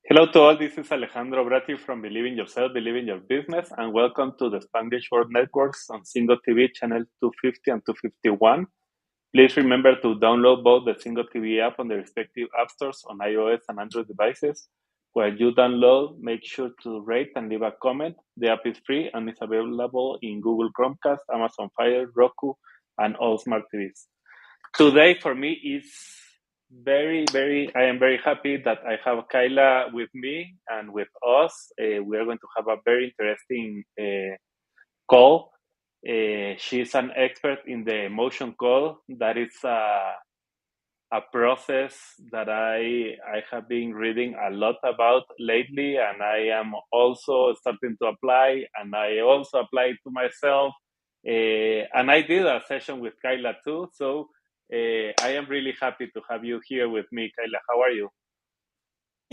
Hello to all, this is Alejandro Bratti from Believe in Yourself, Believe in Your Business, and welcome to the Spanglish World Networks on Single TV channel 250 and 251. Please remember to download both the Single TV app on the respective app stores on iOS and Android devices. While you download, make sure to rate and leave a comment. The app is free and is available in Google Chromecast, Amazon Fire, Roku, and all smart TVs. Today for me is I am very happy that I have Kayla with me and with us. We are going to have a very interesting call. She's an expert in the emotion call. That is a process that I have been reading a lot about lately, and I am also starting to apply, and I also apply it to myself. And I did a session with Kayla too, so I am really happy to have you here with me, Kayla. How are you?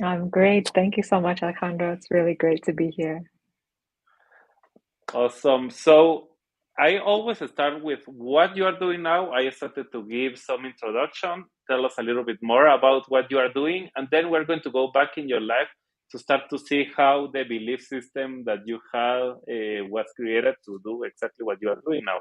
I'm great. Thank you so much, Alejandro. It's really great to be here. Awesome. So I always start with what you are doing now. I started to give some introduction. Tell us a little bit more about what you are doing, and then we're going to go back in your life to start to see how the belief system that you have was created to do exactly what you are doing now.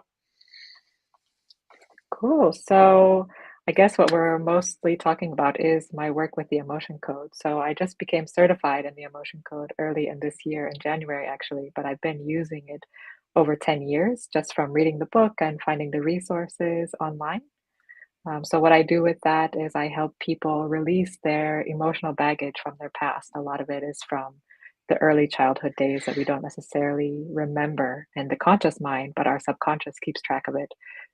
Cool. So I guess what we're mostly talking about is my work with the emotion code. So I just became certified in the emotion code early in this year, in January, actually, but I've been using it over 10 years just from reading the book and finding the resources online. So what I do with that is I help people release their emotional baggage from their past. A lot of it is from the early childhood days that we don't necessarily remember in the conscious mind, but our subconscious keeps track of it.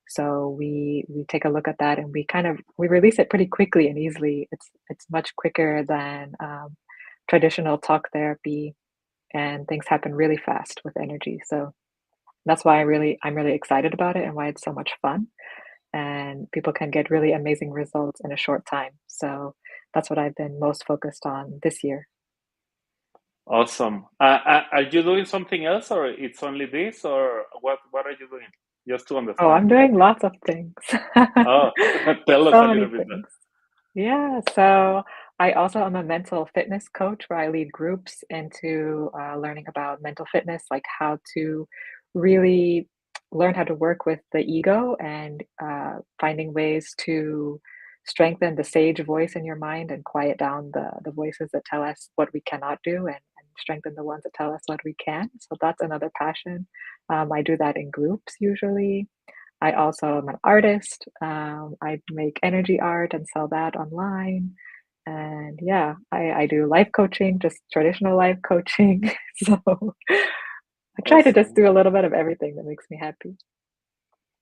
So we take a look at that and we release it pretty quickly and easily. It's much quicker than traditional talk therapy, and things happen really fast with energy. So that's why I'm really excited about it and why it's so much fun and people can get really amazing results in a short time. So that's what I've been most focused on this year. Awesome. Are you doing something else, or it's only this, or what are you doing? Just to Oh, understand. I'm doing lots of things. Oh, tell us a So little many bit. things. Yeah, so I also am a mental fitness coach where I lead groups into learning about mental fitness, like how to really learn how to work with the ego and finding ways to strengthen the sage voice in your mind and quiet down the voices that tell us what we cannot do and strengthen the ones that tell us what we can. So that's another passion. I do that in groups usually. I also am an artist. I make energy art and sell that online. And yeah, I do life coaching, just traditional life coaching. So I try to just Awesome. do a little bit of everything that makes me happy.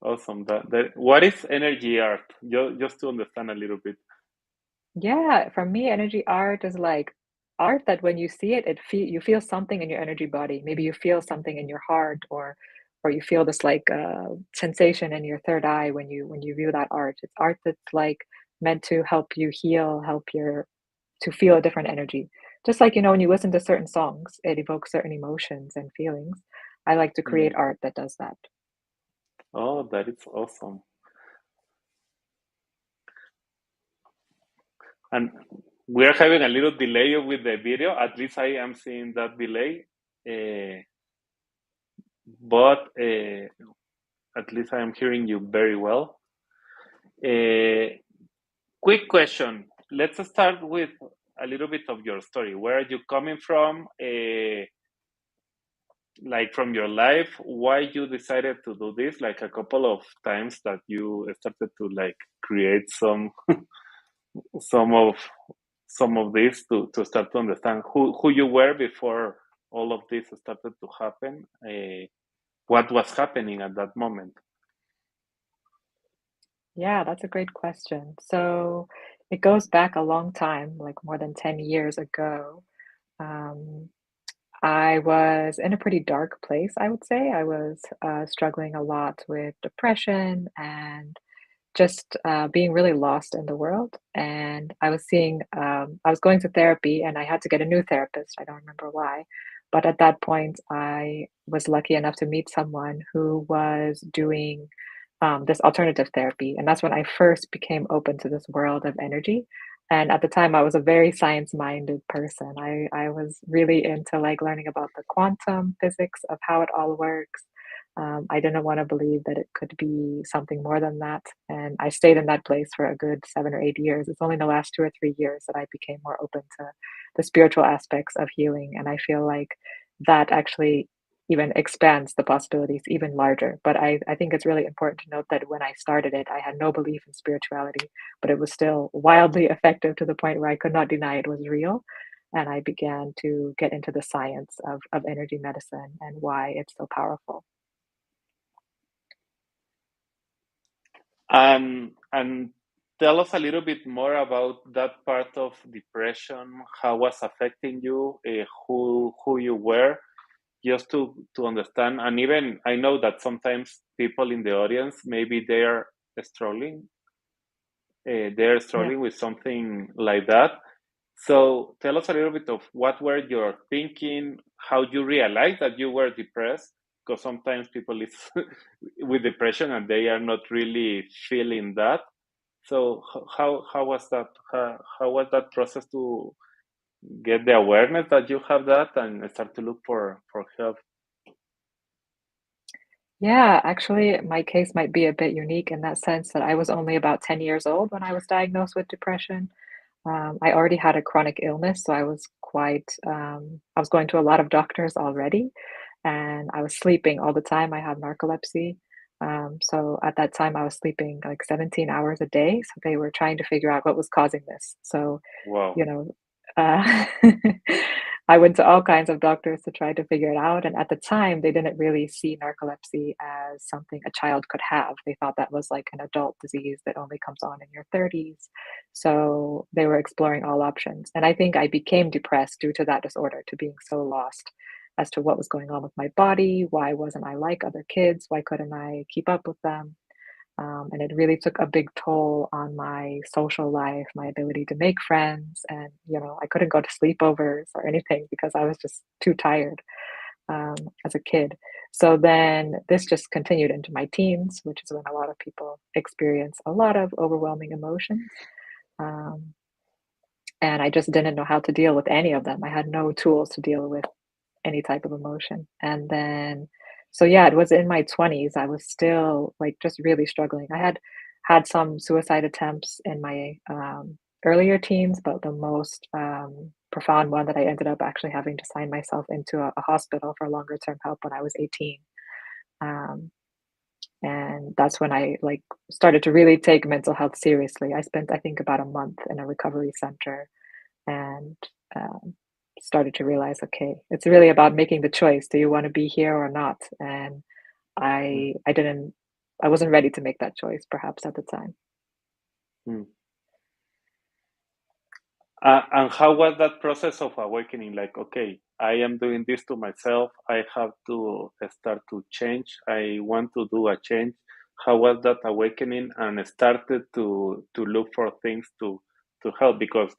Awesome. What is energy art? Just to understand a little bit. Yeah, for me, energy art is like art that when you see it, you feel something in your energy body. Maybe you feel something in your heart, or you feel this like sensation in your third eye when you view that art. It's art that's like meant to help you heal, help your to feel a different energy. Just like, when you listen to certain songs, it evokes certain emotions and feelings. I like to create Mm. art that does that. Oh, that is awesome. And we're having a little delay with the video. At least I am seeing that delay. Uh, but at least I am hearing you very well. Uh, Quick question. Let's start with a little bit of your story. Where are you coming from? Like from your life, why you decided to do this? Like a couple of times that you started to like create some of some of this to start to understand who you were before all of this started to happen. What was happening at that moment? Yeah, that's a great question. So it goes back a long time, like more than 10 years ago. Um, I was in a pretty dark place, I would say. I was struggling a lot with depression and just being really lost in the world. And I was going to therapy and I had to get a new therapist. I don't remember why. But at that point, I was lucky enough to meet someone who was doing this alternative therapy. And that's when I first became open to this world of energy. And at the time, I was a very science-minded person. I was really into like learning about the quantum physics of how it all works. I didn't want to believe that it could be something more than that. And I stayed in that place for a good 7 or 8 years. It's only in the last 2 or 3 years that I became more open to the spiritual aspects of healing. And I feel like that actually even expands the possibilities even larger. But I think it's really important to note that when I started it, I had no belief in spirituality, but it was still wildly effective to the point where I could not deny it was real. And I began to get into the science of energy medicine and why it's so powerful. And tell us a little bit more about that part of depression, how was affecting you, who you were, just to understand. And even I know that sometimes people in the audience maybe struggling, they're Yeah. struggling with something like that. So tell us a little bit of what were your thinking, how you realized that you were depressed, because sometimes people is with depression and they are not really feeling that. So how was that? How was that process to get the awareness that you have that and start to look for help? Yeah, actually, my case might be a bit unique in that sense that I was only about 10 years old when I was diagnosed with depression. I already had a chronic illness, so I was going to a lot of doctors already, and I was sleeping all the time. I had narcolepsy. So at that time, I was sleeping like 17 hours a day. So they were trying to figure out what was causing this. So Wow. you know, uh, I went to all kinds of doctors to try to figure it out. And at the time, they didn't really see narcolepsy as something a child could have. They thought that was like an adult disease that only comes on in your 30s. So they were exploring all options. And I think I became depressed due to that disorder, to being so lost as to what was going on with my body. Why wasn't I like other kids? Why couldn't I keep up with them? And it really took a big toll on my social life, my ability to make friends. And, I couldn't go to sleepovers or anything because I was just too tired as a kid. So then this just continued into my teens, which is when a lot of people experience a lot of overwhelming emotions. Um, and I just didn't know how to deal with any of them. I had no tools to deal with any type of emotion. And then, so yeah, it was in my 20s. I was still like just really struggling. I had some suicide attempts in my earlier teens, but the most profound one that I ended up actually having to sign myself into a hospital for longer term help when I was 18. Um, and that's when I like started to really take mental health seriously. I spent, I think, about a month in a recovery center and um, started to realize, okay, it's really about making the choice. Do you want to be here or not? And I didn't, I wasn't ready to make that choice, perhaps at the time. Mm. And how was that process of awakening? Like, okay, I am doing this to myself. I have to start to change. I want to do a change. How was that awakening and started to look for things to help? Because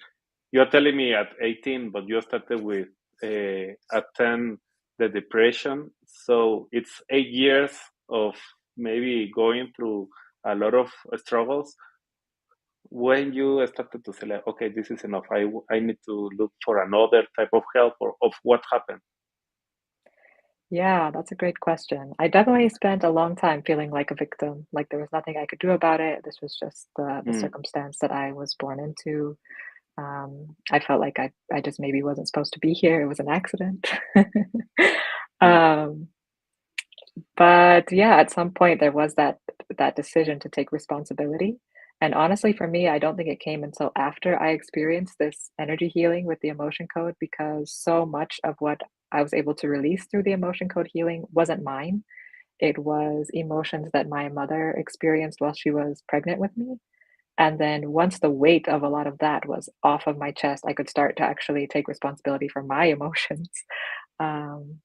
you're telling me at 18, but you started with at 10 the depression. So it's 8 years of maybe going through a lot of struggles when you started to say like, okay, this is enough, I need to look for another type of help or of what happened. Yeah, that's a great question. I definitely spent a long time feeling like a victim, like there was nothing I could do about it. This was just the Mm, circumstance that I was born into. I felt like I just maybe wasn't supposed to be here. It was an accident. mm, um, But yeah, at some point there was that decision to take responsibility. And honestly, for me, I don't think it came until after I experienced this energy healing with the emotion code because so much of what I was able to release through the emotion code healing wasn't mine. It was emotions that my mother experienced while she was pregnant with me. And then once the weight of a lot of that was off of my chest, I could start to actually take responsibility for my emotions. Um,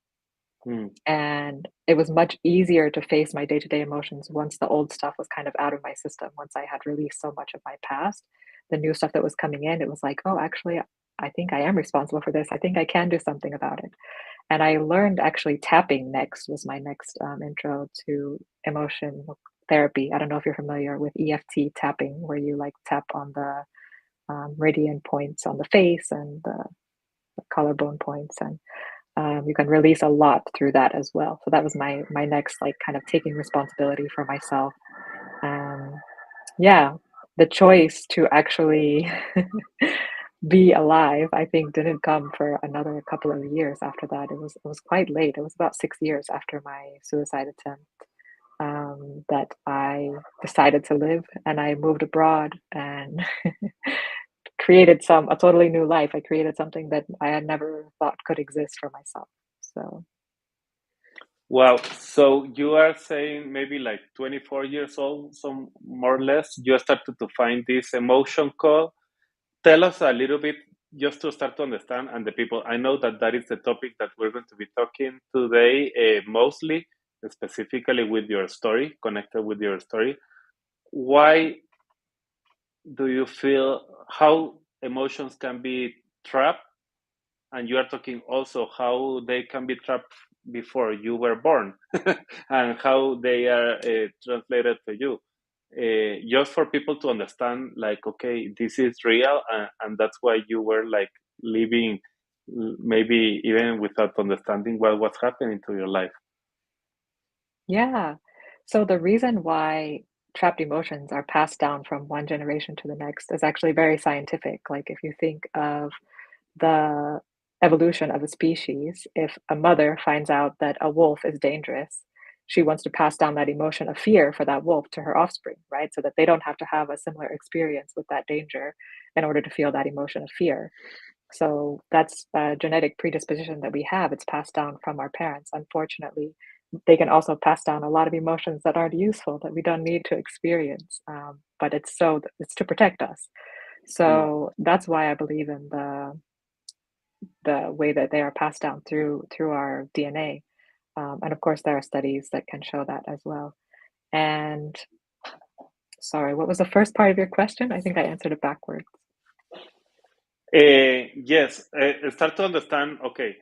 mm, and it was much easier to face my day-to-day emotions once the old stuff was kind of out of my system. Once I had released so much of my past, the new stuff that was coming in, it was like, oh, actually, I think I am responsible for this. I think I can do something about it. And I learned actually tapping next was my next intro to emotion therapy. I don't know if you're familiar with EFT tapping, where you like tap on meridian points on the face and the collarbone points, and you can release a lot through that as well. So that was my next, like, kind of taking responsibility for myself. Um, yeah, the choice to actually be alive, I think, didn't come for another couple of years after that. It was quite late. It was about 6 years after my suicide attempt, that I decided to live, and I moved abroad and created a totally new life. I created something that I had never thought could exist for myself. So Wow. So you are saying maybe like 24 years old, some more or less, you started to find this emotion code. Tell us a little bit just to start to understand, and the people, I know that that is the topic that we're going to be talking today, mostly, specifically with your story, connected with your story. Why do you feel how emotions can be trapped? And you are talking also how they can be trapped before you were born and how they are translated to you. Just for people to understand, like, okay, this is real, and that's why you were like living, maybe even without understanding what was happening to your life. yeah. So the reason why trapped emotions are passed down from one generation to the next is actually very scientific. Like, if you think of the evolution of a species, if a mother finds out that a wolf is dangerous, she wants to pass down that emotion of fear for that wolf to her offspring, right? So that they don't have to have a similar experience with that danger in order to feel that emotion of fear. So that's a genetic predisposition that we have. It's passed down from our parents. Unfortunately, they can also pass down a lot of emotions that aren't useful, that we don't need to experience. But it's to protect us. Mm. So that's why I believe in the way that they are passed down through our DNA. And of course, there are studies that can show that as well. And sorry, what was the first part of your question? I think I answered it backwards. Yes, start to understand, okay,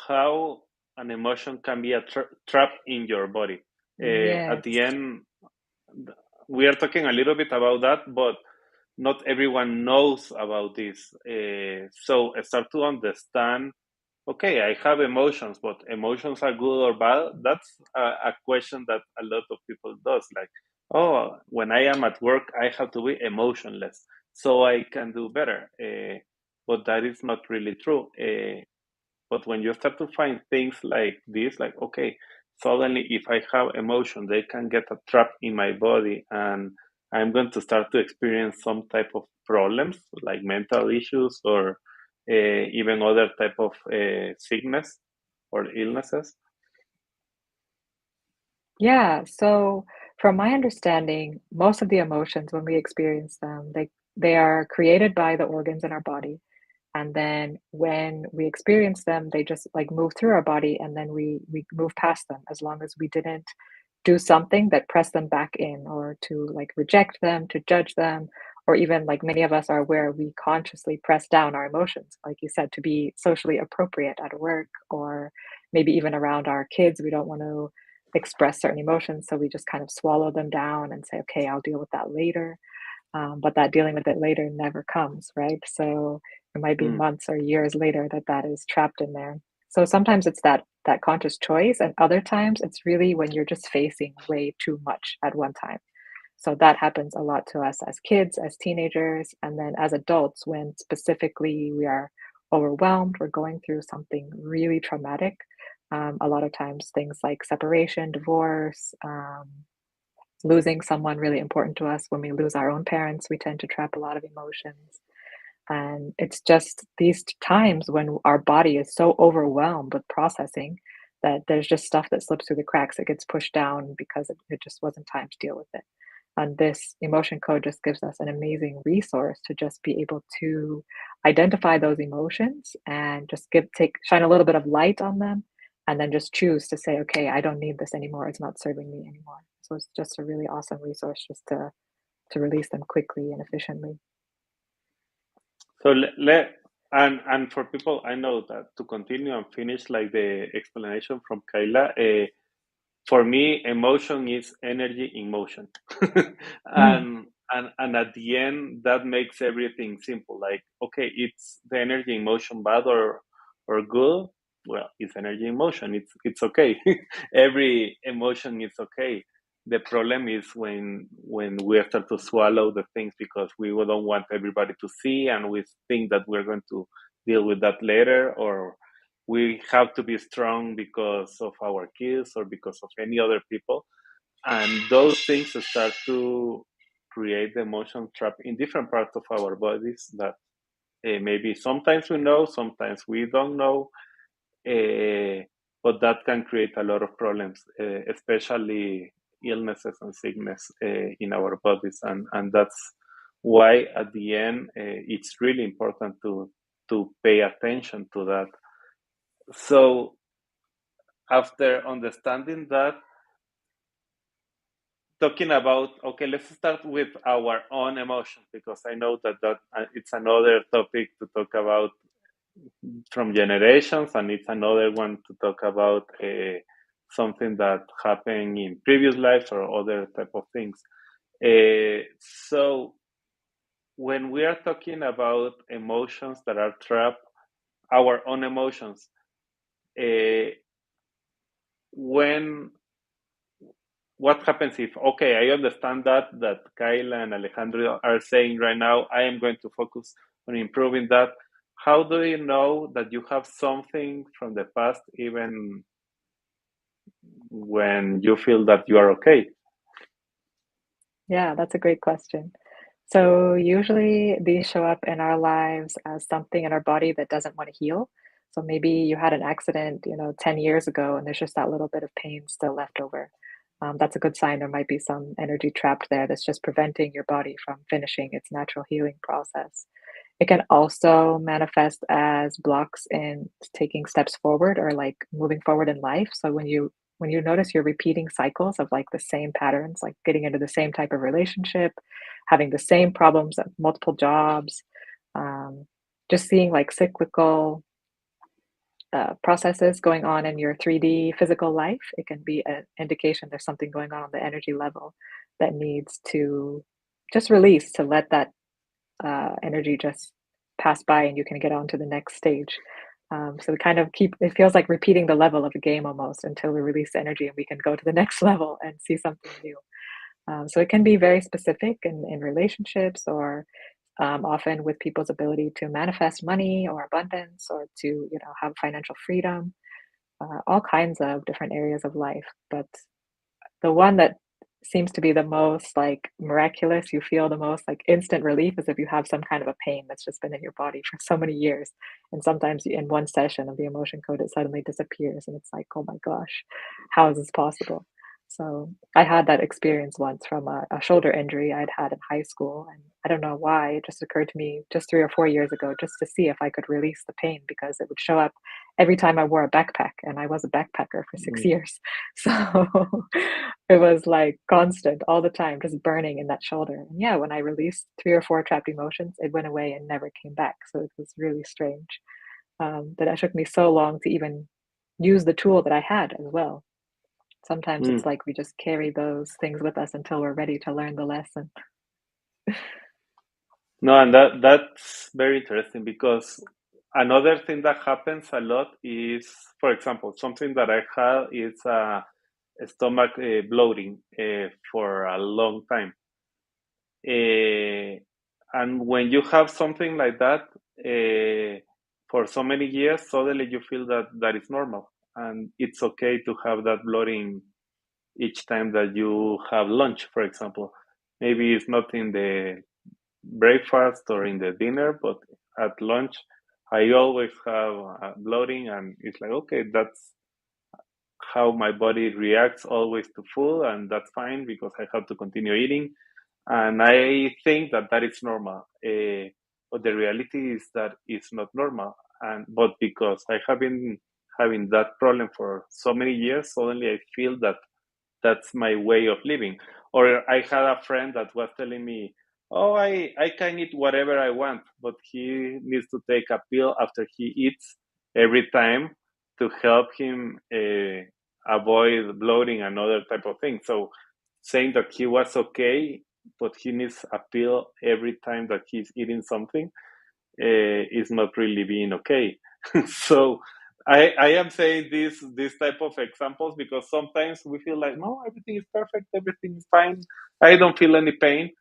how an emotion can be a trap in your body. At the Yes. end, we are talking a little bit about that, but not everyone knows about this. So start to understand, okay, I have emotions, but emotions are good or bad? That's a question that a lot of people does. Like, oh, when I am at work, I have to be emotionless so I can do better. But that is not really true. But when you start to find things like this, like, okay, suddenly if I have emotion, they can get trapped in my body, and I'm going to start to experience some type of problems like mental issues or even other type of sickness or illnesses. Yeah, so from my understanding, most of the emotions when we experience them, they are created by the organs in our body. And then when we experience them, they just like move through our body and then we move past them as long as we didn't do something that pressed them back in or to like reject them, to judge them, or even like many of us are aware, we consciously press down our emotions, like you said, to be socially appropriate at work or maybe even around our kids. We don't want to express certain emotions, so we just kind of swallow them down and say, okay, I'll deal with that later. But that dealing with it later never comes, right? So it might be Mm, months or years later that that is trapped in there. So sometimes it's that conscious choice, and other times it's really when you're just facing way too much at one time. So that happens a lot to us as kids, as teenagers, and then as adults when specifically we are overwhelmed, we're going through something really traumatic. A lot of times things like separation, divorce, losing someone really important to us. When we lose our own parents, we tend to trap a lot of emotions. And it's just these times when our body is so overwhelmed with processing that there's just stuff that slips through the cracks. It gets pushed down because it just wasn't time to deal with it. And this emotion code just gives us an amazing resource to just be able to identify those emotions and just shine a little bit of light on them, and then just choose to say, okay, I don't need this anymore. It's not serving me anymore. So it's just a really awesome resource just to release them quickly and efficiently. so and for people, I know that to continue and finish like the explanation from Kayla, for me, emotion is energy in motion. Mm, And and at the end that makes everything simple. Like, okay, it's the energy in motion bad or good? Well, it's energy in motion, it's okay. Every emotion is okay. The problem is when we start to swallow the things because we don't want everybody to see, and we think that we're going to deal with that later, or we have to be strong because of our kids or because of any other people, and those things start to create the emotion trap in different parts of our bodies that maybe sometimes we know, sometimes we don't know, uh, but that can create a lot of problems, especially illnesses and sickness in our bodies, and that's why at the end it's really important to pay attention to that. So after understanding that, talking about, okay, let's start with our own emotions, because I know that it's another topic to talk about from generations, and it's another one to talk about something that happened in previous lives or other type of things. So when we are talking about emotions that are trapped, our own emotions, uh, when what happens if, okay, I understand that Kayla and Alejandro are saying right now, I am going to focus on improving that. How do you know that you have something from the past even when you feel that you are okay? Yeah, that's a great question. So usually these show up in our lives as something in our body that doesn't want to heal. So maybe you had an accident, 10 years ago, and there's just that little bit of pain still left over. That's a good sign there might be some energy trapped there that's just preventing your body from finishing its natural healing process. It can also manifest as blocks in taking steps forward or like moving forward in life. So when you notice you're repeating cycles of like the same patterns, like getting into the same type of relationship, having the same problems at multiple jobs, um, just seeing like cyclical processes going on in your 3D physical life, it can be an indication there's something going on the energy level that needs to just release to let that energy just pass by and you can get on to the next stage. So we kind of keep, it feels like repeating the level of a game almost until we release the energy and we can go to the next level and see something new. So it can be very specific in relationships or often with people's ability to manifest money or abundance or to, have financial freedom, all kinds of different areas of life. But the one that seems to be the most, like, miraculous, you feel the most, like, instant relief is if you have some kind of a pain that's just been in your body for so many years, and sometimes in one session of the emotion code, it suddenly disappears, and it's like, "Oh my gosh, how is this possible?" So, I had that experience once from a shoulder injury I'd had in high school, and I don't know why, it just occurred to me just 3 or 4 years ago just to see if I could release the pain because it would show up every time I wore a backpack, and I was a backpacker for 6 Mm, years. So it was like constant all the time, just burning in that shoulder. And yeah, when I released 3 or 4 trapped emotions, it went away and never came back. So it was really strange. That it took me so long to even use the tool that I had as well. Sometimes it's mm. like we just carry those things with us until we're ready to learn the lesson. No, and that's very interesting, because another thing that happens a lot is, for example, something that I had is stomach bloating for a long time. Uh, and when you have something like that for so many years, suddenly you feel that that is normal. And it's okay to have that bloating each time that you have lunch, for example. Maybe it's not in the breakfast or in the dinner, but at lunch, I always have bloating, and it's like, okay, that's how my body reacts always to food, and that's fine because I have to continue eating, and I think that that is normal. But the reality is that it's not normal, and but because I have been having that problem for so many years, suddenly I feel that that's my way of living. Or I had a friend that was telling me, "Oh, I can eat whatever I want, but he needs to take a pill after he eats every time to help him avoid bloating and other type of things." So saying that he was okay, but he needs a pill every time that he's eating something, is not really being okay. So I am saying this type of examples because sometimes we feel like, no, everything is perfect, everything is fine, I don't feel any pain.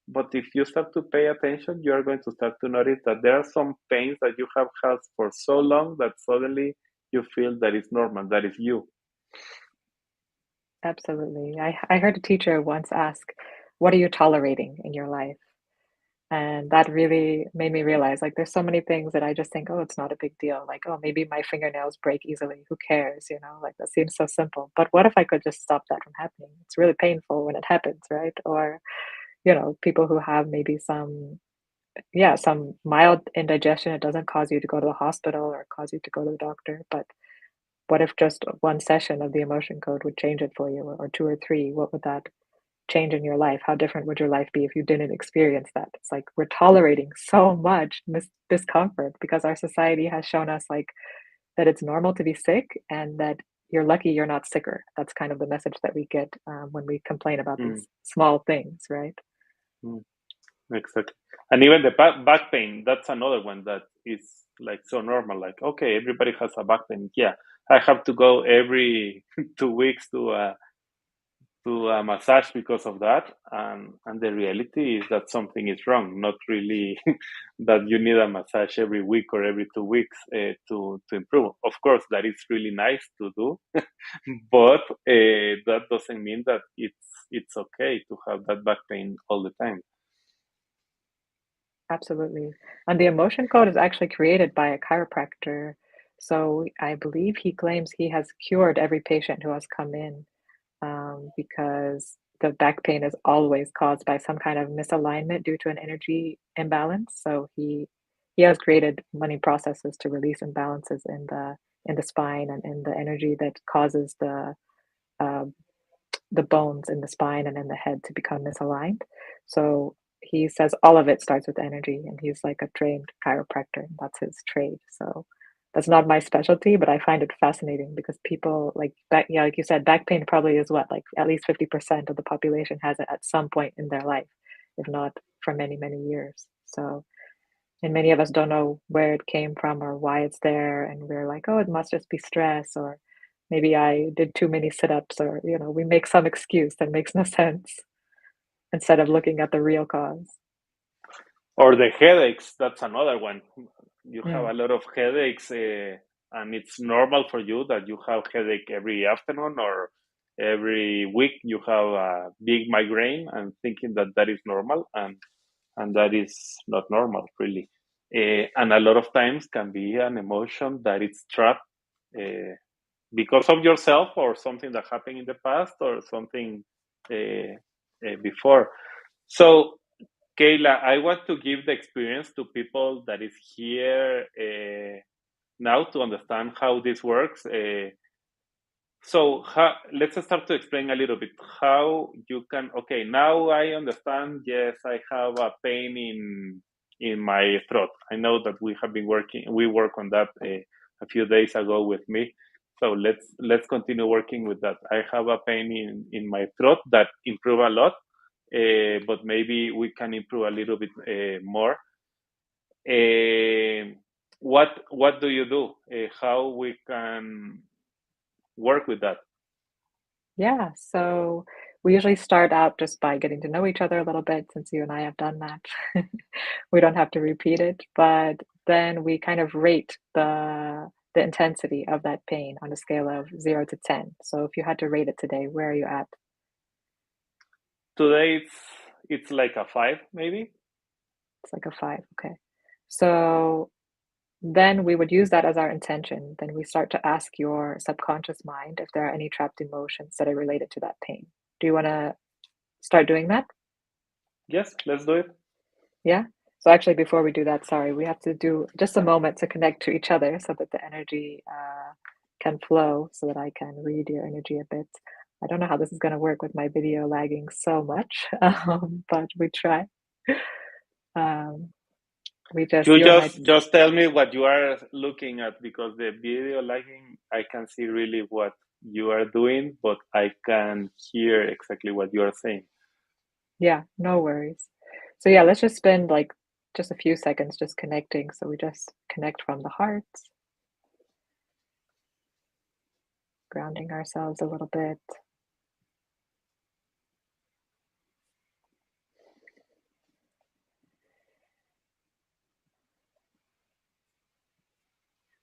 But if you start to pay attention, you are going to start to notice that there are some pains that you have had for so long that suddenly you feel that is normal, that is you. Absolutely. I heard a teacher once ask, "What are you tolerating in your life?" And that really made me realize, like, there's so many things that I just think, "Oh, it's not a big deal." Like, "Oh, maybe my fingernails break easily. Who cares?" You know, like, that seems so simple. But what if I could just stop that from happening? It's really painful when it happens, right? Or, people who have maybe some mild indigestion, it doesn't cause you to go to the hospital or cause you to go to the doctor. But what if just one session of the emotion code would change it for you, or two or three? What would that change in your life? How different would your life be if you didn't experience that? It's like we're tolerating so much discomfort because our society has shown us like that it's normal to be sick and that you're lucky you're not sicker. That's kind of the message that we get when we complain about Mm, these small things, right? mm, exactly. And even the back pain, that's another one that is like so normal. Like, okay, everybody has a back pain. Yeah, I have to go every 2 weeks to a massage because of that. And the reality is that something is wrong, not really that you need a massage every week or every 2 weeks to improve. Of course, that is really nice to do, but that doesn't mean that it's okay to have that back pain all the time. Absolutely. And the emotion code is actually created by a chiropractor. So I believe he claims he has cured every patient who has come in because the back pain is always caused by some kind of misalignment due to an energy imbalance. So he has created many processes to release imbalances in the spine and in the energy that causes uh, the bones in the spine and in the head to become misaligned. So he says all of it starts with energy, and he's like a trained chiropractor. That's his trade. So that's not my specialty, but I find it fascinating because people like back, yeah, like you said, back pain probably is what, like at least 50% of the population has it at some point in their life, if not for many, many years. So, and many of us don't know where it came from or why it's there. And we're like, oh, it must just be stress, or maybe I did too many sit ups, or, we make some excuse that makes no sense instead of looking at the real cause. Or the headaches, that's another one. You have Mm, a lot of headaches, and it's normal for you that you have headache every afternoon or every week you have a big migraine and thinking that that is normal, and that is not normal, really. And a lot of times can be an emotion that is trapped uh, because of yourself or something that happened in the past or something before. So, Kayla, I want to give the experience to people that is here now to understand how this works. So let's start to explain a little bit how you can. Okay, now I understand. Yes, I have a pain in my throat. I know that we have been working. We work on that a few days ago with me. So let's continue working with that. I have a pain in my throat that improve a lot, but maybe we can improve a little bit more. Uh, what do you do? How we can work with that? yeah. So we usually start out just by getting to know each other a little bit, since you and I have done that. We don't have to repeat it, but then we kind of rate the intensity of that pain on a scale of 0 to 10. So if you had to rate it today, where are you at? Today it's like a five, maybe. It's like a five. Okay. So then we would use that as our intention. Then we start to ask your subconscious mind if there are any trapped emotions that are related to that pain. Do you want to start doing that? Yes, let's do it. Yeah. So actually, before we do that, sorry, we have to do just a moment to connect to each other so that the energy can flow, so that I can read your energy a bit. I don't know how this is going to work with my video lagging so much, but we try. Um, You you and I, just tell me what you are looking at because the video lagging, I can see really what you are doing, but I can hear exactly what you are saying. Yeah, no worries. So yeah, let's just spend like just a few seconds just connecting. So we just connect from the heart, grounding ourselves a little bit.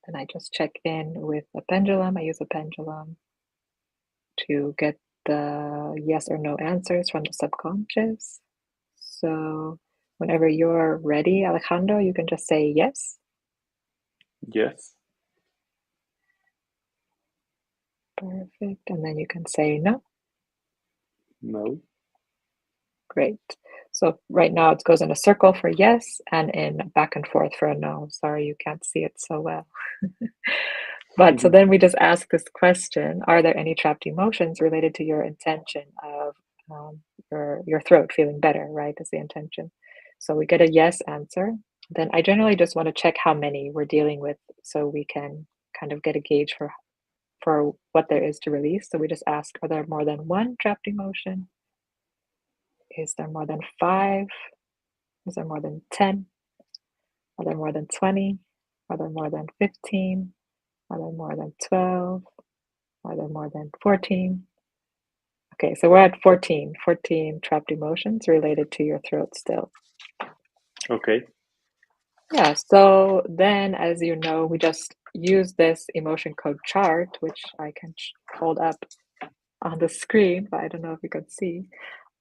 And I just check in with a pendulum. I use a pendulum to get the yes or no answers from the subconscious. So whenever you're ready, Alejandro, you can just say yes. Yes. Perfect. And then you can say no. No. Great. So right now it goes in a circle for yes and in back and forth for a no. Sorry, you can't see it so well. But so then we just ask this question, are there any trapped emotions related to your intention of your throat feeling better, right? Is the intention. So we get a yes answer. Then I generally just want to check how many we're dealing with so we can kind of get a gauge for what there is to release. So we just ask, are there more than one trapped emotion? Is there more than five? Is there more than 10? Are there more than 20? Are there more than 15? Are there more than 12? Are there more than 14? Okay, so we're at 14. 14 trapped emotions related to your throat still. Okay. Yeah, so then, as you know, we just use this emotion code chart, which I can hold up on the screen, but I don't know if you could see.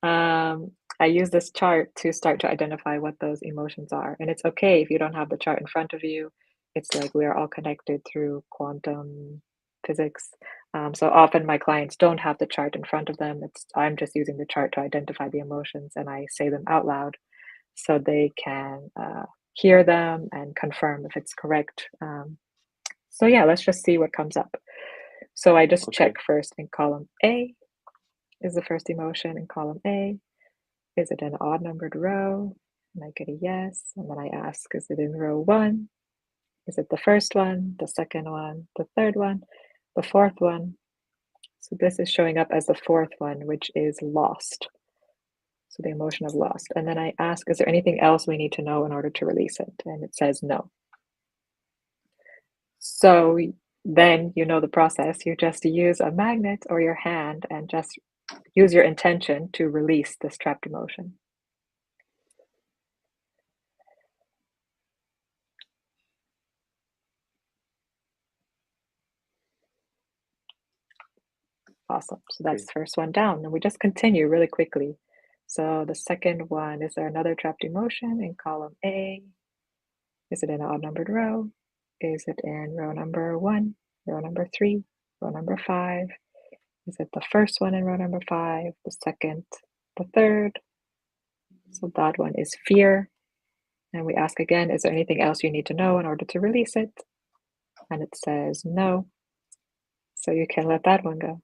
I use this chart to start to identify what those emotions are. And it's okay if you don't have the chart in front of you. It's like we are all connected through quantum physics. So often my clients don't have the chart in front of them. I'm just using the chart to identify the emotions and I say them out loud so they can hear them and confirm if it's correct. So yeah, let's just see what comes up. So I just check Okay. first in column A is the first emotion in column A. Is it an odd numbered row? And I get a yes. And then I ask, is it in row one? Is it the first one, the second one, the third one, the fourth one? So this is showing up as the fourth one, which is lost. So the emotion of lost. And then I ask, is there anything else we need to know in order to release it? And it says no. So then you know the process. You just use a magnet or your hand and just use your intention to release this trapped emotion. Awesome. So that's Okay. the first one down. And we just continue really quickly. So the second one, is there another trapped emotion in column A? Is it in an odd numbered row? Is it in row number one, row number three, row number five? Is it the first one in row number five, the second, the third? So that one is fear. And we ask again, is there anything else you need to know in order to release it? And it says no. So you can let that one go.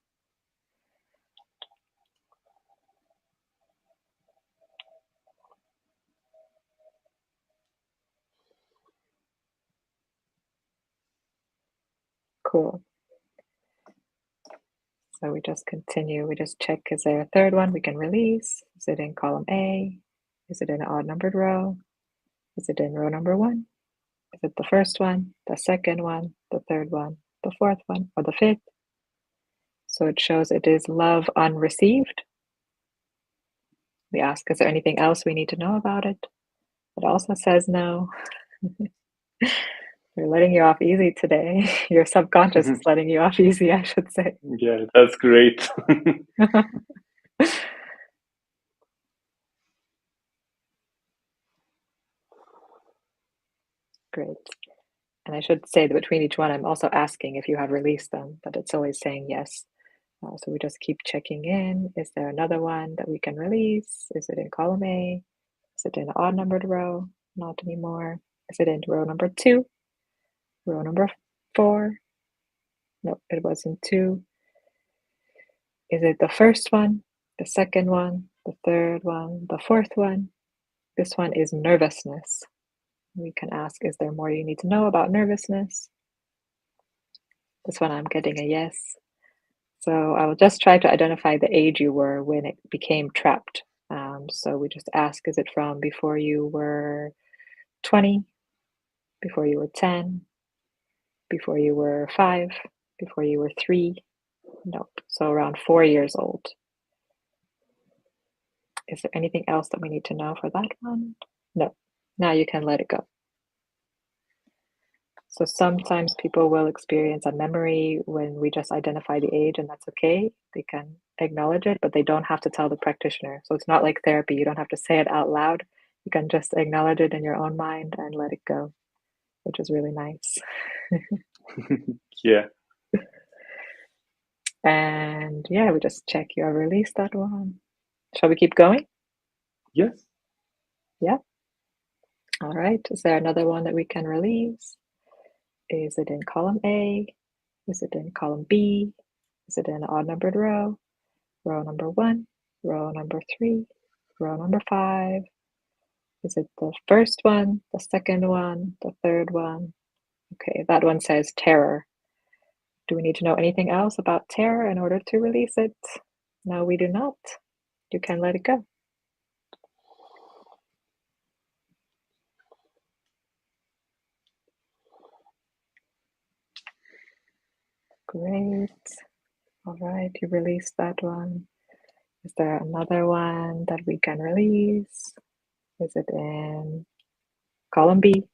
Cool. So we just continue. We just check, is there a third one we can release? Is it in column A? Is it in an odd numbered row? Is it in row number one? Is it the first one, the second one, the third one, the fourth one, or the fifth? So it shows it is love unreceived. We ask, is there anything else we need to know about it? It also says no. We're letting you off easy today. Your subconscious is letting you off easy, I should say. Yeah, that's great. Great. And I should say that between each one, I'm also asking if you have released them, but it's always saying yes. So we just keep checking in. Is there another one that we can release? Is it in column A? Is it in an odd numbered row? Not anymore. Is it in row number two? Row number four? No, it wasn't two. Is it the first one? The second one? The third one? The fourth one? This one is nervousness. We can ask, is there more you need to know about nervousness? This one I'm getting a yes. So I will just try to identify the age you were when it became trapped. So we just ask, is it from before you were 20, before you were 10, before you were 5, before you were 3? Nope. So around 4 years old. Is there anything else that we need to know for that one? No. Now you can let it go. So sometimes people will experience a memory when we just identify the age, and that's okay. They can acknowledge it, but they don't have to tell the practitioner. So it's not like therapy. You don't have to say it out loud. You can just acknowledge it in your own mind and let it go, which is really nice. Yeah. And yeah, we just check you have released that one. Shall we keep going? Yes. Yeah. All right. Is there another one that we can release? Is it in column A? Is it in column B? Is it in an odd numbered row? Row number 1, row number 3, row number 5. Is it the first one, the second one, the third one? Okay, that one says terror. Do we need to know anything else about terror in order to release it? No, we do not. You can let it go. Great. All right, you released that one. Is there another one that we can release? Is it in column B?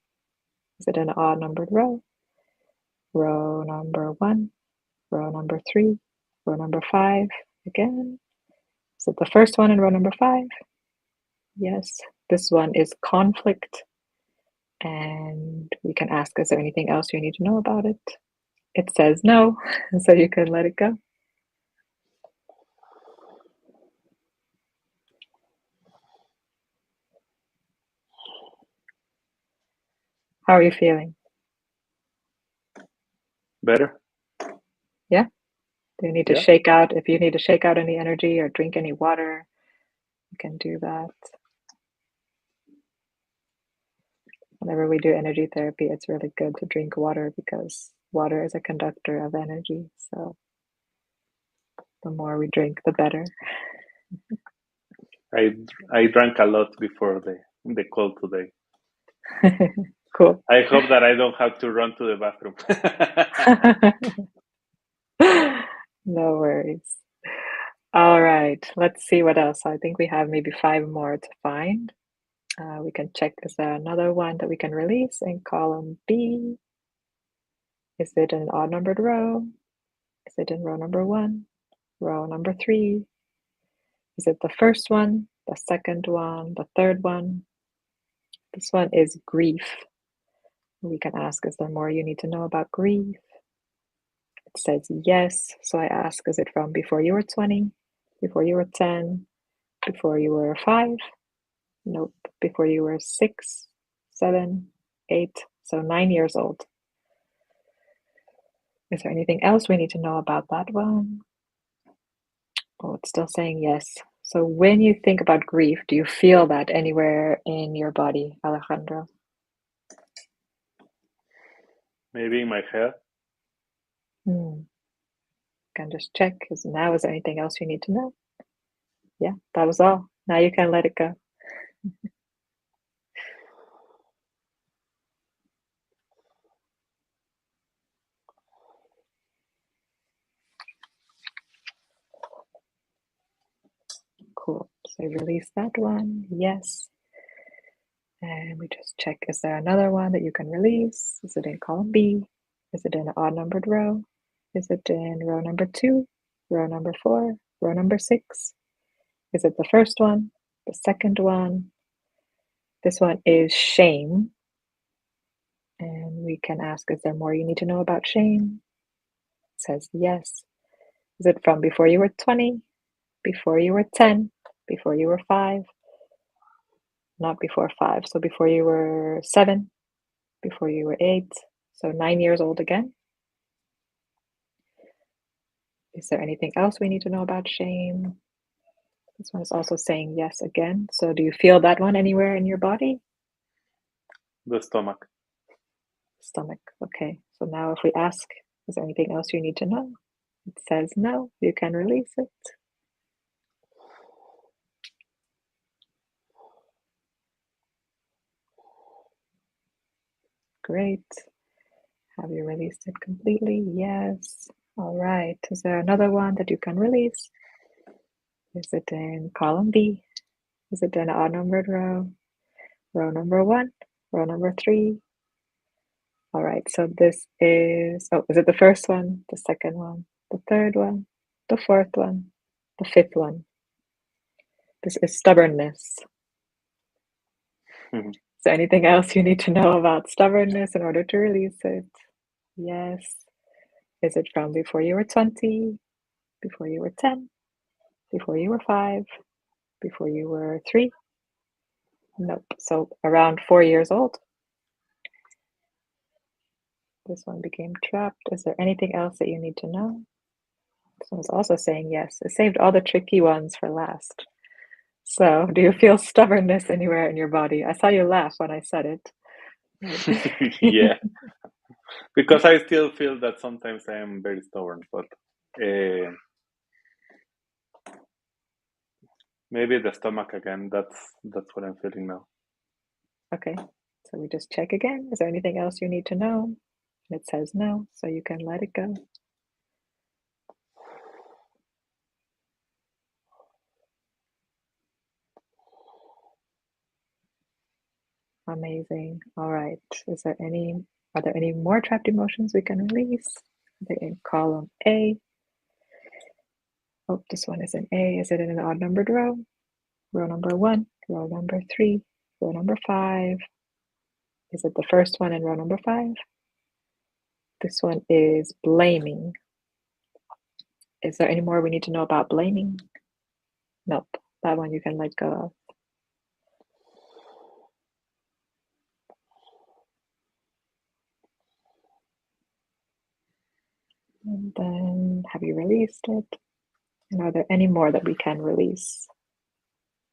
Is it an odd numbered row? Row number 1, row number 3, row number 5 again. Is it the first one in row number 5? Yes. This one is conflict. And we can ask, is there anything else you need to know about it? It says no, so you can let it go. How are you feeling? Better? Yeah? Do you need to Yeah. shake out? If you need to shake out any energy or drink any water, you can do that. Whenever we do energy therapy, it's really good to drink water because water is a conductor of energy. So the more we drink, the better. I drank a lot before the call today. Cool. I hope that I don't have to run to the bathroom. No worries. All right, let's see what else. I think we have maybe 5 more to find. We can check, is there another one that we can release in column B? Is it an odd numbered row? Is it in row number 1? Row number 3? Is it the first one? The second one? The third one? This one is grief. We can ask, is there more you need to know about grief? It says yes. So I ask, is it from before you were 20? Before you were 10? Before you were 5? Nope. Before you were 6, 7, 8, so 9 years old. Is there anything else we need to know about that one? Oh, it's still saying yes. So when you think about grief, do you feel that anywhere in your body, Alejandro? Maybe in my head. Hmm. Can just check. Is there anything else you need to know? Yeah, that was all. Now you can let it go. Cool. So release that one. Yes. And we just check, is there another one that you can release? Is it in column B? Is it in an odd numbered row? Is it in row number 2, row number 4, row number 6? Is it the first one, the second one? This one is shame. And we can ask, is there more you need to know about shame? It says yes. Is it from before you were 20, before you were 10, before you were 5? Not before 5, so before you were 7, before you were 8, so 9 years old again. Is there anything else we need to know about shame? This one is also saying yes again. So do you feel that one anywhere in your body? The stomach. Stomach. Okay. So now if we ask, is there anything else you need to know? It says no. You can release it. Great. Have you released it completely? Yes. All right. Is there another one that you can release? Is it in column B? Is it in an odd numbered row? Row number 1? Row number 3? All right. So this is, oh, is it the first one, the second one, the third one, the fourth one, the fifth one? This is stubbornness. Mhm. Is there anything else you need to know about stubbornness in order to release it? Yes. Is it from before you were 20, before you were 10, before you were 5, before you were 3? Nope. So around 4 years old. This one became trapped. Is there anything else that you need to know? This one's also saying yes. It saved all the tricky ones for last. So, do you feel stubbornness anywhere in your body? I saw you laugh when I said it. Yeah, because I still feel that sometimes I am very stubborn, but uh, maybe the stomach again. That's what I'm feeling now. Okay, so we just check again. Is there anything else you need to know? And it says no, so you can let it go. Amazing. All right. Are there any more trapped emotions we can release? They're in column A. Oh, this one is in A. Is it in an odd numbered row? Row number 1, row number 3, row number 5. Is it the first one in row number 5? This one is blaming. Is there any more we need to know about blaming? Nope. That one you can let go of. And then have you released it? And are there any more that we can release?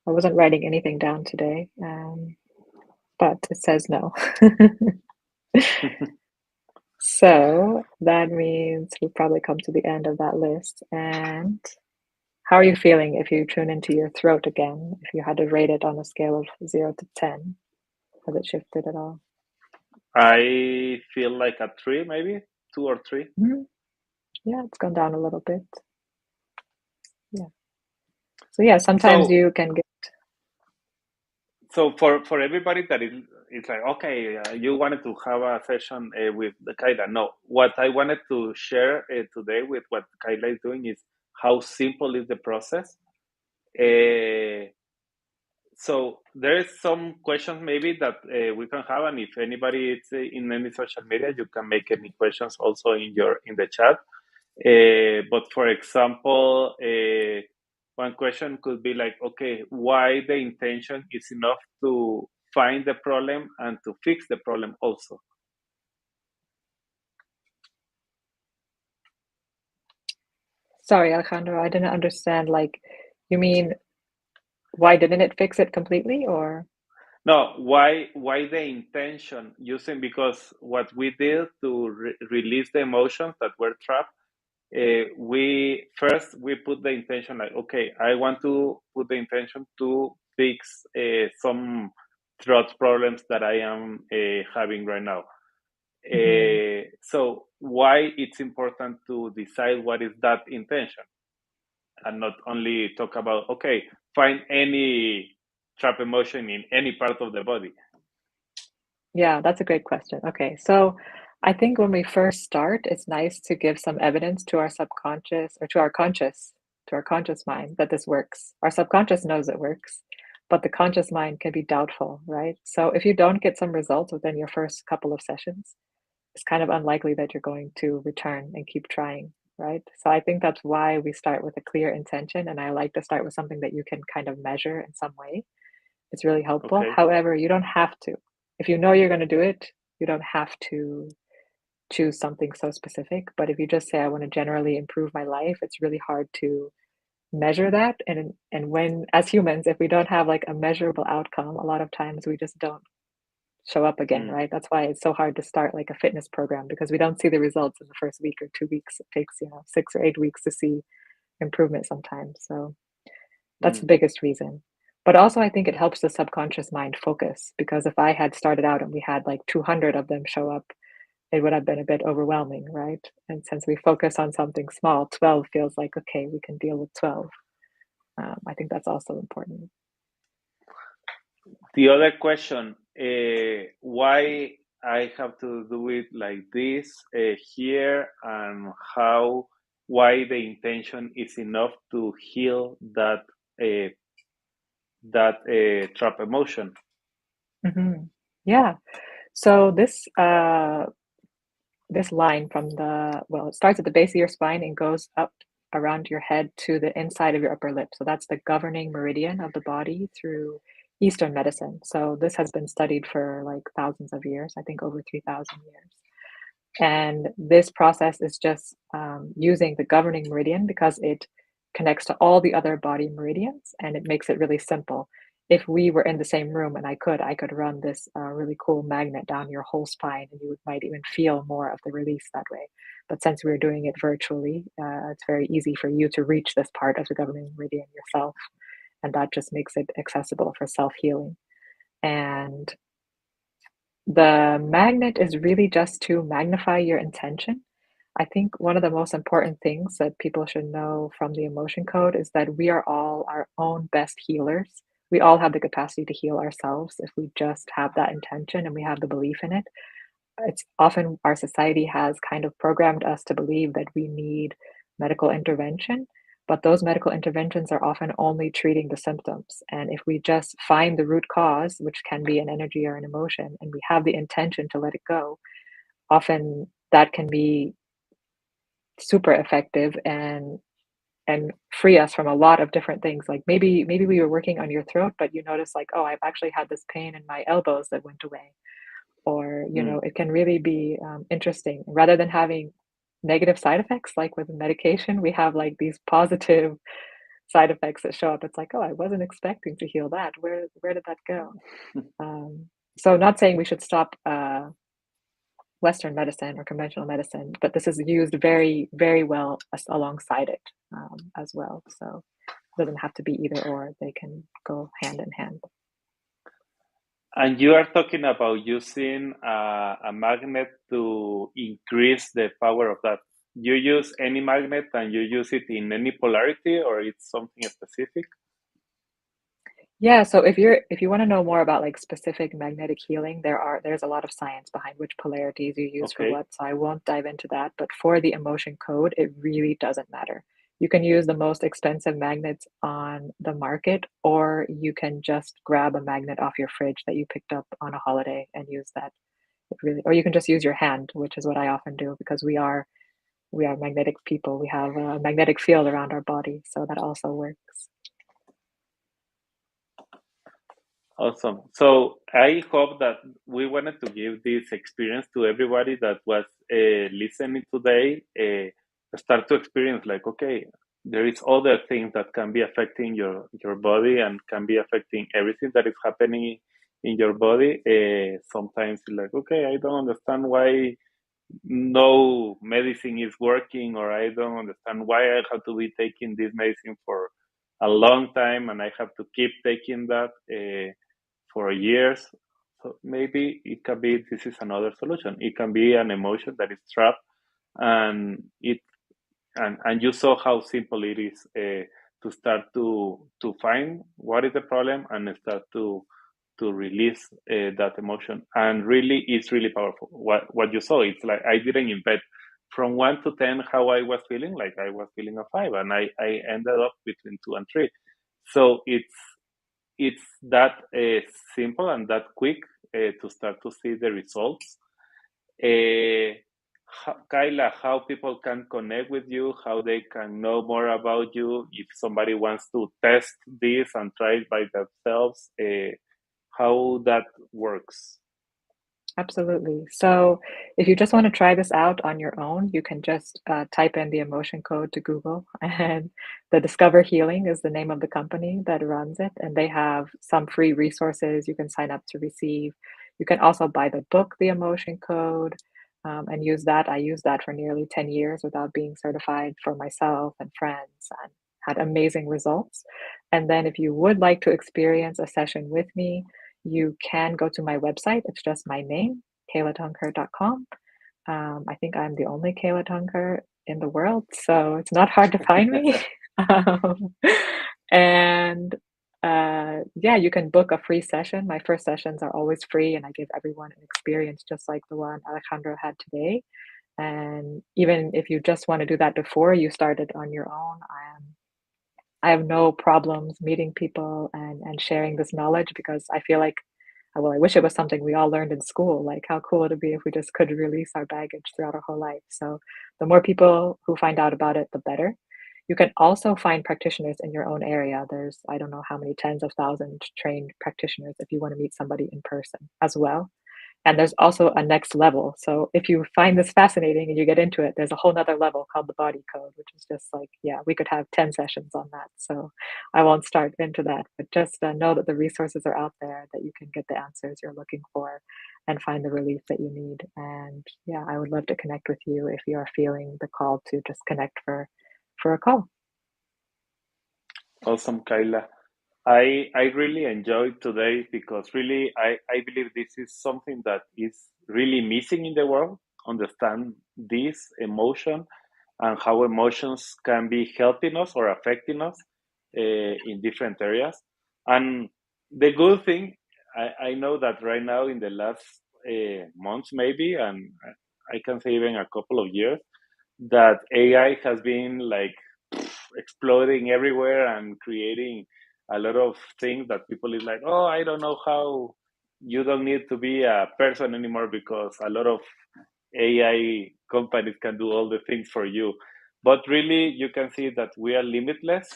I wasn't writing anything down today, but it says no. So that means we've probably come to the end of that list. And how are you feeling if you tune into your throat again? If you had to rate it on a scale of 0 to 10, has it shifted at all? I feel like a three, maybe 2 or 3. Mhm. Yeah, it's gone down a little bit. Yeah. So yeah, sometimes So you can get, so for everybody that is it's like okay, you wanted to have a session with the Kayla. No, what I wanted to share today with what Kayla is doing is how simple is the process. Uh, so there is some questions maybe that we can have, and if anybody is in any social media, you can make any questions also in the chat. But for example, one question could be like, okay, why the intention is enough to find the problem and to fix the problem also? sorry, Alejandro, I didn't understand. Like, you mean why didn't it fix it completely or? No, why the intention using because what we did to release the emotions that were trapped, we put the intention like okay, I want to put the intention to fix some throat problems that I am having right now. Mhm. So why it's important to decide what is that intention and not only talk about okay, find any trap emotion in any part of the body. Yeah, that's a great question. Okay, so I think when we first start, it's nice to give some evidence to our subconscious or to our conscious mind that this works. Our subconscious knows it works, but the conscious mind can be doubtful, right? So if you don't get some results within your first couple of sessions, it's kind of unlikely that you're going to return and keep trying, right? So I think that's why we start with a clear intention. And I like to start with something that you can kind of measure in some way. It's really helpful. Okay. However, you don't have to. If you know you're going to do it, you don't have to choose something so specific. But if you just say, I want to generally improve my life, it's really hard to measure that. And when, as humans, if we don't have like a measurable outcome, a lot of times we just don't show up again, Mm, right? That's why it's so hard to start like a fitness program because we don't see the results in the first week or 2 weeks. It takes, 6 or 8 weeks to see improvement sometimes. So that's the mm, biggest reason. But also, I think it helps the subconscious mind focus because if I had started out and we had like 200 of them show up, it would have been a bit overwhelming, right? And since we focus on something small, 12 feels like, okay, we can deal with 12. I think that's also important. The other question, why I have to do it like this here, and why the intention is enough to heal uh, that trap emotion. Yeah. So this line from it starts at the base of your spine and goes up around your head to the inside of your upper lip. So that's the governing meridian of the body through Eastern medicine. So this has been studied for like thousands of years, I think over 3,000 years. And this process is just using the governing meridian because it connects to all the other body meridians and it makes it really simple. If we were in the same room and I could run this really cool magnet down your whole spine and you might even feel more of the release that way. But since we're doing it virtually, it's very easy for you to reach this part of the governing meridian yourself. And that just makes it accessible for self healing. And the magnet is really just to magnify your intention. I think one of the most important things that people should know from the emotion code is that we are all our own best healers. We all have the capacity to heal ourselves if we just have that intention and we have the belief in it. It's often our society has kind of programmed us to believe that we need medical intervention, but those medical interventions are often only treating the symptoms. And if we just find the root cause, which can be an energy or an emotion, and we have the intention to let it go, often that can be super effective and free us from a lot of different things. Like maybe we were working on your throat, but you notice like, oh, I've actually had this pain in my elbows that went away. Or Mm. it can really be interesting rather than having negative side effects like with medication. We have like these positive side effects that show up. It's like, oh, I wasn't expecting to heal that. Where did that go? So not saying we should stop Western medicine or conventional medicine, but this is used very, very well alongside it as well. So it doesn't have to be either or, they can go hand in hand. And you are talking about using a magnet to increase the power of that. You use any magnet and you use it in any polarity, or it's something specific? Yeah, so if you want to know more about like specific magnetic healing, there's a lot of science behind which polarities you use for Okay. what, so I won't dive into that. But for the emotion code, it really doesn't matter. You can use the most expensive magnets on the market, or you can just grab a magnet off your fridge that you picked up on a holiday and use that. It really, or you can just use your hand, which is what I often do because we are magnetic people. We have a magnetic field around our body, so that also works. Awesome. So I hope that we wanted to give this experience to everybody that was listening today. Start to experience like, okay, there is other things that can be affecting your body and can be affecting everything that is happening in your body. Sometimes it's like, okay, I don't understand why no medicine is working, or I don't understand why I have to be taking this medicine for a long time and I have to keep taking that for years. So maybe it can be this is another solution. It can be an emotion that is trapped, and and you saw how simple it is to start to find what is the problem and start to release that emotion. And really, it's really powerful. What you saw, it's like I didn't invent from 1 to 10 how I was feeling. Like I was feeling a 5, and I ended up between 2 and 3. So it's that simple and that quick to start to see the results. Uh, Kayla, how people can connect with you, how they can know more about you, if somebody wants to test this and try it by themselves, how that works. Absolutely. So if you just want to try this out on your own, you can just type in the emotion code to Google, and the Discover Healing is the name of the company that runs it. And they have some free resources you can sign up to receive. You can also buy the book, The Emotion Code, and use that. I used that for nearly 10 years without being certified for myself and friends and had amazing results. And then if you would like to experience a session with me, you can go to my website. It's just my name, kayladhankhar.com. I think I'm the only Kayla Dhankhar in the world, so it's not hard to find me. Um, and yeah, you can book a free session. My first sessions are always free, and I give everyone an experience just like the one Alejandro had today. And even if you just want to do that before you started on your own, I have no problems meeting people and sharing this knowledge because I feel like, well, I wish it was something we all learned in school. Like, how cool would it be if we just could release our baggage throughout our whole life? So, the more people who find out about it, the better. You can also find practitioners in your own area. There's, I don't know how many tens of thousands trained practitioners if you want to meet somebody in person as well. And there's also a next level. So if you find this fascinating and you get into it, there's a whole nother level called the body code, which is just like, yeah, we could have 10 sessions on that. So I won't start into that, but just know that the resources are out there, that you can get the answers you're looking for and find the relief that you need. And yeah, I would love to connect with you if you are feeling the call to just connect for a call. Awesome, Kayla. I really enjoyed today because really I believe this is something that is really missing in the world. Understand this emotion and how emotions can be helping us or affecting us in different areas. And the good thing, I know that right now in the last months maybe, and I can say even a couple of years, that AI has been like exploding everywhere and creating a lot of things that people is like, oh, I don't know how you don't need to be a person anymore because a lot of AI companies can do all the things for you. But really, you can see that we are limitless,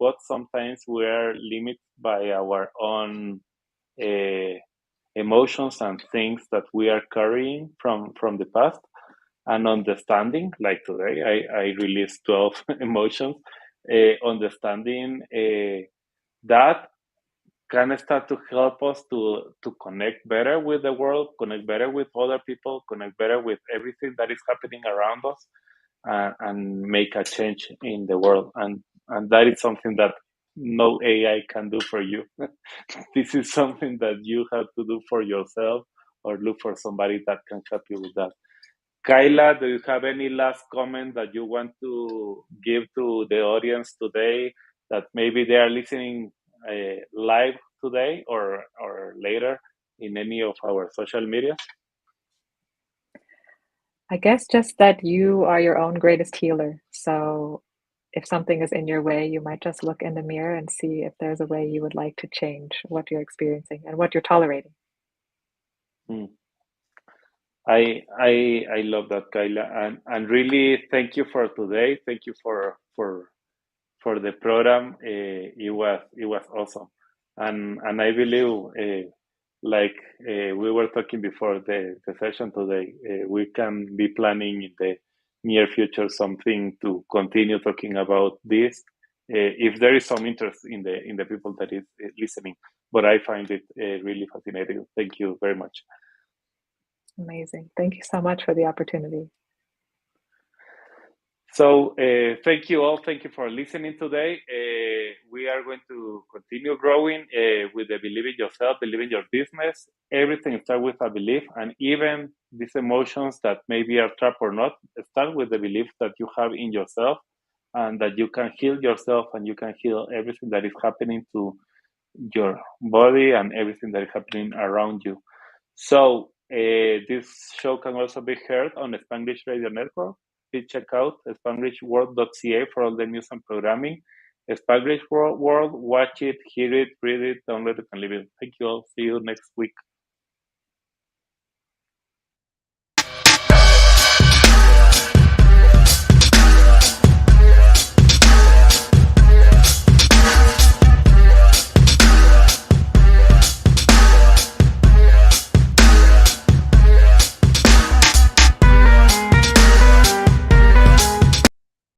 but sometimes we are limited by our own uh, emotions and things that we are carrying from the past and understanding. Like today I released 12 emotions. Understanding that can start to help us to connect better with the world, connect better with other people, connect better with everything that is happening around us, and make a change in the world. And that is something that no AI can do for you. This is something that you have to do for yourself or look for somebody that can help you with that. Kayla, do you have any last comment that you want to give to the audience today, that maybe they are listening live today or later in any of our social media? I guess just that you are your own greatest healer. So if something is in your way, you might just look in the mirror and see if there's a way you would like to change what you're experiencing and what you're tolerating. Hmm. I love that, Kayla, and really thank you for today. Thank you for the program. It was awesome, and I believe, like we were talking before the session today, we can be planning in the near future something to continue talking about this, if there is some interest in the people that is listening. But I find it really fascinating. Thank you very much. Amazing. Thank you so much for the opportunity. So, thank you all. Thank you for listening today. We are going to continue growing with the believe in yourself, believe in your business. Everything starts with a belief, and even these emotions that maybe are trapped or not, start with the belief that you have in yourself, and that you can heal yourself and you can heal everything that is happening to your body and everything that is happening around you. So, this show can also be heard on the Spanglish Radio Network. Please check out SpanglishWorld.ca for all the news and programming. Spanglish World, watch it, hear it, read it, download it, and leave it. Thank you all. See you next week.